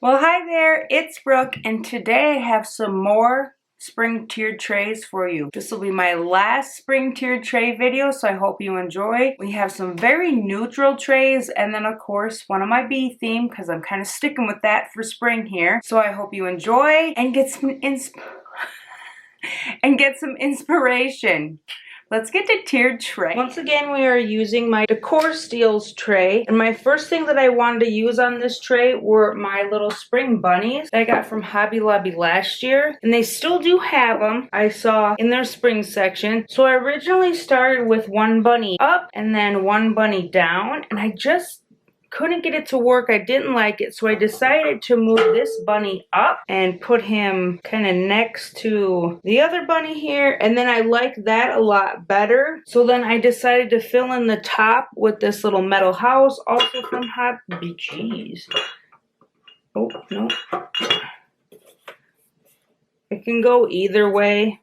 Well, hi there, it's Brooke, and today I have some more spring tiered trays for you. This will be my last spring tiered tray video, so I hope you enjoy. We have some very neutral trays, and then of course one of my bee theme, because I'm kind of sticking with that for spring here. So I hope you enjoy and get some inspiration. Let's get to tiered tray. Once again, we are using my Decor Steals tray. And my first thing that I wanted to use on this tray were my little spring bunnies that I got from Hobby Lobby last year. And they still do have them, I saw in their spring section. So I originally started with one bunny up and then one bunny down. And I just couldn't get it to work. I didn't like it, so I decided to move this bunny up and put him kind of next to the other bunny here, and then I like that a lot better. So then I decided to fill in the top with this little metal house, also from Hobby. Jeez. Oh, no. It can go either way.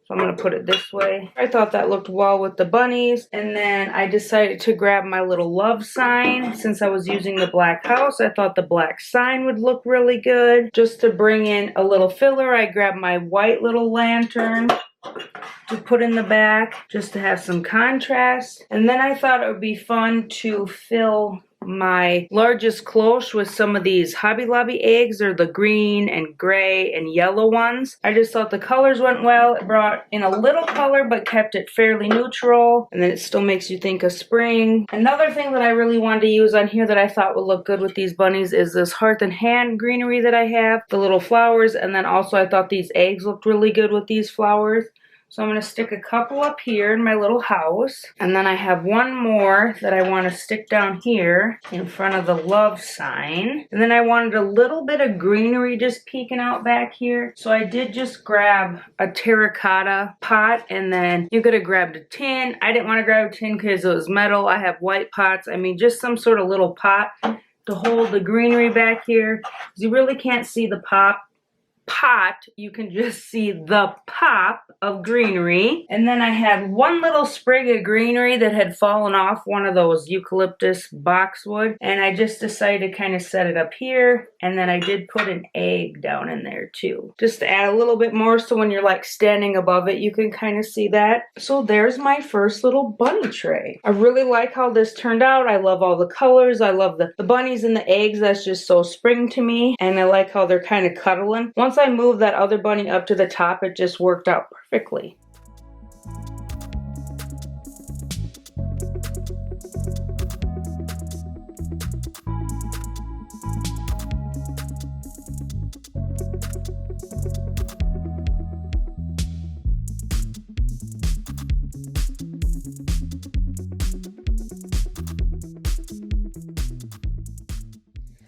So I'm going to put it this way. I thought that looked well with the bunnies. And then I decided to grab my little love sign. Since I was using the black house, I thought the black sign would look really good. Just to bring in a little filler, I grabbed my white little lantern to put in the back, just to have some contrast. And then I thought it would be fun to fill my largest cloche with some of these Hobby Lobby eggs. They're the green and gray and yellow ones. I just thought the colors went well. It brought in a little color but kept it fairly neutral, and then it still makes you think of spring. Another thing that I really wanted to use on here that I thought would look good with these bunnies is this hearth and hand greenery that I have, the little flowers, and then also I thought these eggs looked really good with these flowers. So I'm going to stick a couple up here in my little house. And then I have one more that I want to stick down here in front of the love sign. And then I wanted a little bit of greenery just peeking out back here. So I did just grab a terracotta pot, and then you could have grabbed a tin. I didn't want to grab a tin because it was metal. I have white pots. I mean, just some sort of little pot to hold the greenery back here. You really can't see the pot, you can just see the pop of greenery. And then I had one little sprig of greenery that had fallen off one of those eucalyptus boxwood, and I just decided to kind of set it up here. And then I did put an egg down in there too, just to add a little bit more, so when you're like standing above it, you can kind of see that. So there's my first little bunny tray. I really like how this turned out. I love all the colors. I love the bunnies and the eggs. That's just so spring to me. And I like how they're kind of cuddling. Once I moved that other bunny up to the top, it just worked out perfectly.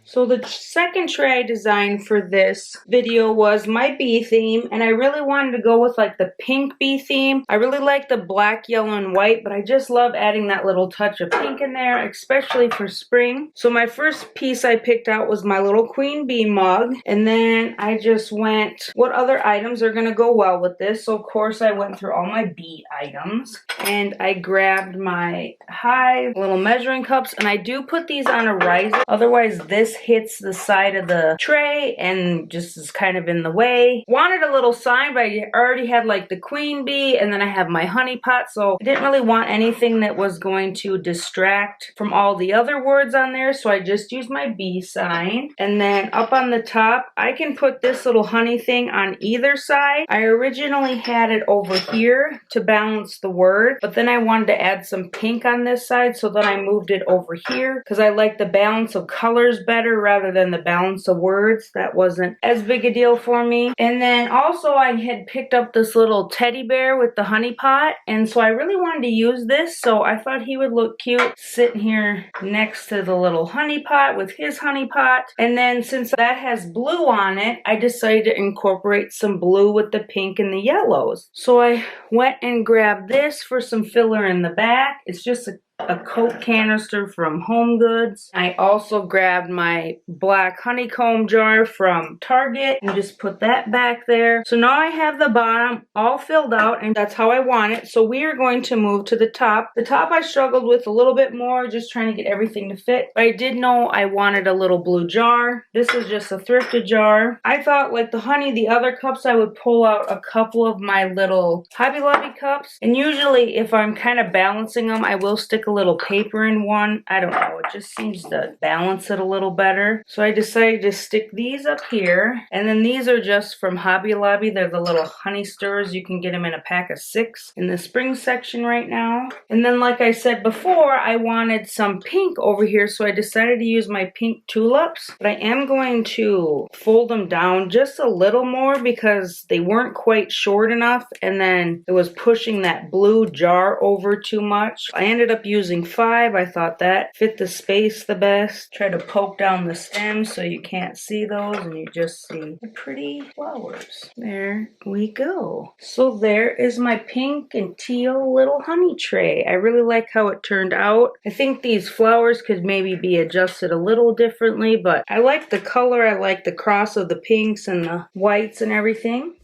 So the second tray I designed for this video was my bee theme, and I really wanted to go with like the pink bee theme. I really like the black, yellow, and white, but I just love adding that little touch of pink in there, especially for spring. So my first piece I picked out was my little queen bee mug, and then I just went, what other items are gonna go well with this? So of course I went through all my bee items, and I grabbed my hive little measuring cups, and I do put these on a riser, otherwise this hits the side of the tray and just is kind of in the way. Wanted a little sign, but I already had like the queen bee, and then I have my honey pot, so I didn't really want anything that was going to distract from all the other words on there, so I just used my bee sign. And then up on the top, I can put this little honey thing on either side. I originally had it over here to balance the word, but then I wanted to add some pink on this side, so then I moved it over here because I like the balance of colors better rather than the balance of words. That wasn't as big a deal for me. And then also I had picked up this little teddy bear with the honey pot, and so I really wanted to use this, so I thought he would look cute sitting here next to the little honey pot with his honey pot. And then since that has blue on it, I decided to incorporate some blue with the pink and the yellows. So I went and grabbed this for some filler in the back. It's just a a Coke canister from Home Goods. I also grabbed my black honeycomb jar from Target and just put that back there. So now I have the bottom all filled out, and that's how I want it. So we are going to move to the top. The top I struggled with a little bit more, just trying to get everything to fit. But I did know I wanted a little blue jar. This is just a thrifted jar. I thought, like the honey, the other cups, I would pull out a couple of my little Hobby Lobby cups. And usually if I'm kind of balancing them, I will stick a little paper in one. I don't know, it just seems to balance it a little better. So I decided to stick these up here. And then these are just from Hobby Lobby. They're the little honey stirrers. You can get them in a pack of 6 in the spring section right now. And then like I said before, I wanted some pink over here, so I decided to use my pink tulips. But I am going to fold them down just a little more because they weren't quite short enough, and then it was pushing that blue jar over too much. I ended up using 5. I thought that fit the space the best. Try to poke down the stems so you can't see those and you just see the pretty flowers. There we go. So there is my pink and teal little honey tray. I really like how it turned out. I think these flowers could maybe be adjusted a little differently, but I like the color. I like the cross of the pinks and the whites and everything.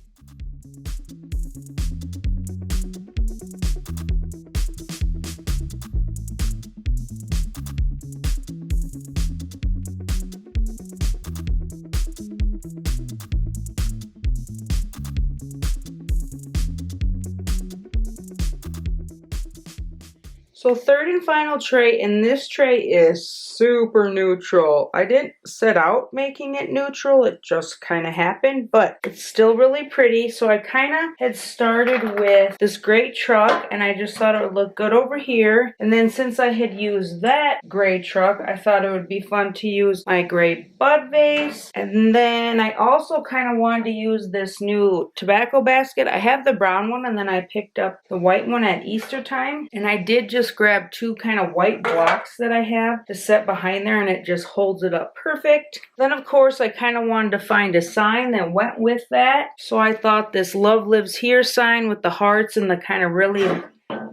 So third and final tray, and this tray is super neutral. I didn't set out making it neutral, it just kind of happened, but it's still really pretty. So I kind of had started with this gray truck, and I just thought it would look good over here. And then since I had used that gray truck, I thought it would be fun to use my gray bud vase. And then I also kind of wanted to use this new tobacco basket. I have the brown one, and then I picked up the white one at Easter time. And I did just grab 2 kind of white blocks that I have to set behind there, and it just holds it up perfect. Then of course I kind of wanted to find a sign that went with that. So I thought this Love Lives Here sign with the hearts and the kind of really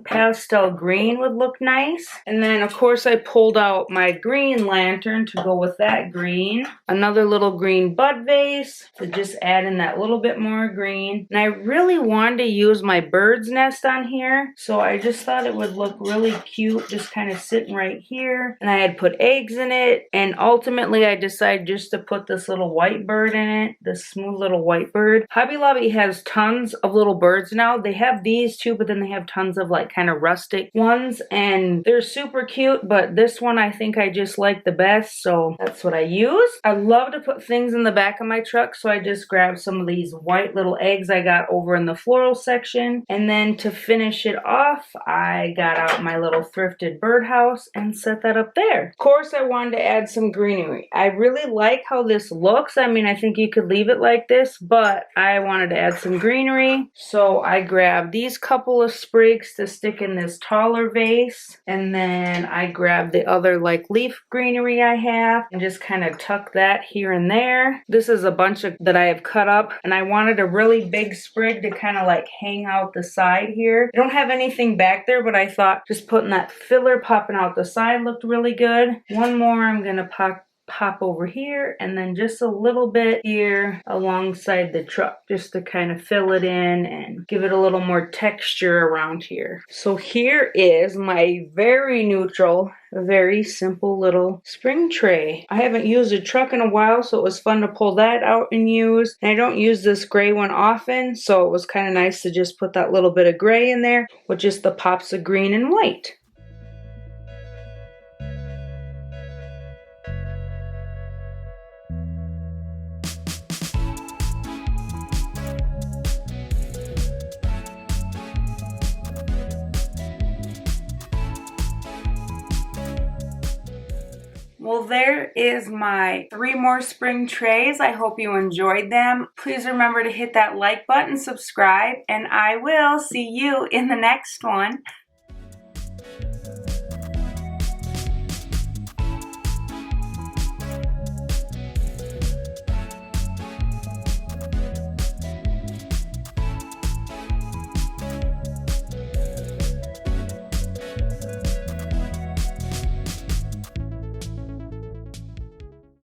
pastel green would look nice. And then of course I pulled out my green lantern to go with that green. Another little green bud vase to just add in that little bit more green. And I really wanted to use my bird's nest on here, so I just thought it would look really cute just kind of sitting right here. And I had put eggs in it, and ultimately I decided just to put this little white bird in it, this smooth little white bird. Hobby Lobby has tons of little birds now. They have these too, but then they have tons of like kind of rustic ones, and they're super cute, but this one I think I just like the best, so that's what I use. I love to put things in the back of my truck, so I just grabbed some of these white little eggs I got over in the floral section, and then to finish it off I got out my little thrifted birdhouse and set that up there. Of course I wanted to add some greenery. I really like how this looks. I mean, I think you could leave it like this, but I wanted to add some greenery, so I grabbed these couple of sprigs to stick in this taller vase, and then I grabbed the other like leaf greenery I have and just kind of tuck that here and there. This is a bunch of that I have cut up, and I wanted a really big sprig to kind of like hang out the side here. I don't have anything back there, but I thought just putting that filler popping out the side looked really good. One more I'm gonna pop over here, and then just a little bit here alongside the truck just to kind of fill it in and give it a little more texture around here. So here is my very neutral, very simple little spring tray. I haven't used a truck in a while, so it was fun to pull that out and use. And I don't use this gray one often, so it was kind of nice to just put that little bit of gray in there with just the pops of green and white. Well, there is my 3 more spring trays. I hope you enjoyed them. Please remember to hit that like button, subscribe, and I will see you in the next one.